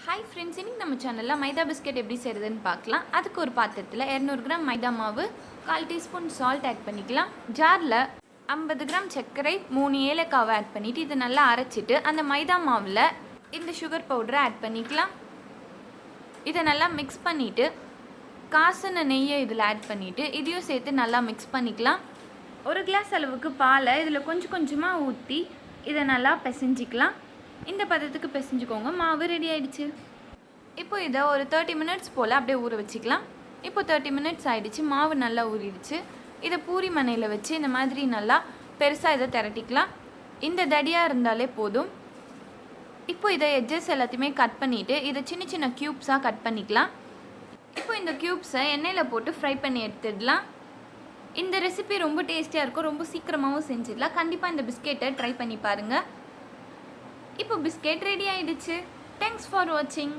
Hi friends, இன்னைக்கு நம்ம சேனலில் மைதா பிஸ்கெட் எப்படி செய்கிறதுன்னு பார்க்கலாம். அதுக்கு ஒரு பாத்திரத்தில் 200 கிராம் மைதா மாவு, 1/4 டீஸ்பூன் சால்ட் ஆட் பண்ணிக்கலாம். ஜாரில் 50 கிராம் சர்க்கரை, 3 ஏலக்காவை ஆட் பண்ணிவிட்டு இதை நல்லா அரைச்சிட்டு அந்த மைதா மாவில் இந்த சுகர் பவுடரை ஆட் பண்ணிக்கலாம். இதை நல்லா மிக்ஸ் பண்ணிவிட்டு காசின நெய்யை இதில் ஆட் பண்ணிவிட்டு இதையும் சேர்த்து நல்லா மிக்ஸ் பண்ணிக்கலாம். ஒரு கிளாஸ் அளவுக்கு பாலை இதில் கொஞ்சம் கொஞ்சமாக ஊற்றி இதை நல்லா பிசைஞ்சிக்கலாம். இந்த பதத்துக்கு பிசைஞ்சுக்கோங்க. மாவு ரெடி ஆகிடுச்சு. இப்போ இதை ஒரு 30 மினிட்ஸ் போல் அப்படியே ஊற வச்சுக்கலாம். இப்போ 30 மினிட்ஸ் ஆகிடுச்சு. மாவு நல்லா ஊறிடுச்சு. இதை பூரி மனையில் வச்சு இந்த மாதிரி நல்லா பெருசாக இதை திரட்டிக்கலாம். இந்த தடியாக இருந்தாலே போதும். இப்போ இதை எட்ஜஸ் எல்லாத்தையுமே கட் பண்ணிவிட்டு இதை சின்ன சின்ன க்யூப்ஸாக கட் பண்ணிக்கலாம். இப்போ இந்த க்யூப்ஸை எண்ணெயில் போட்டு ஃப்ரை பண்ணி எடுத்துடலாம். இந்த ரெசிபி ரொம்ப டேஸ்டியாக இருக்கும். ரொம்ப சீக்கிரமாகவும் செஞ்சிடலாம். கண்டிப்பாக இந்த பிஸ்கெட்டை ட்ரை பண்ணி பாருங்கள். இப்போ பிஸ்கெட் ரெடி ஆகிடுச்சு. தேங்க்ஸ் ஃபார் வாட்சிங்.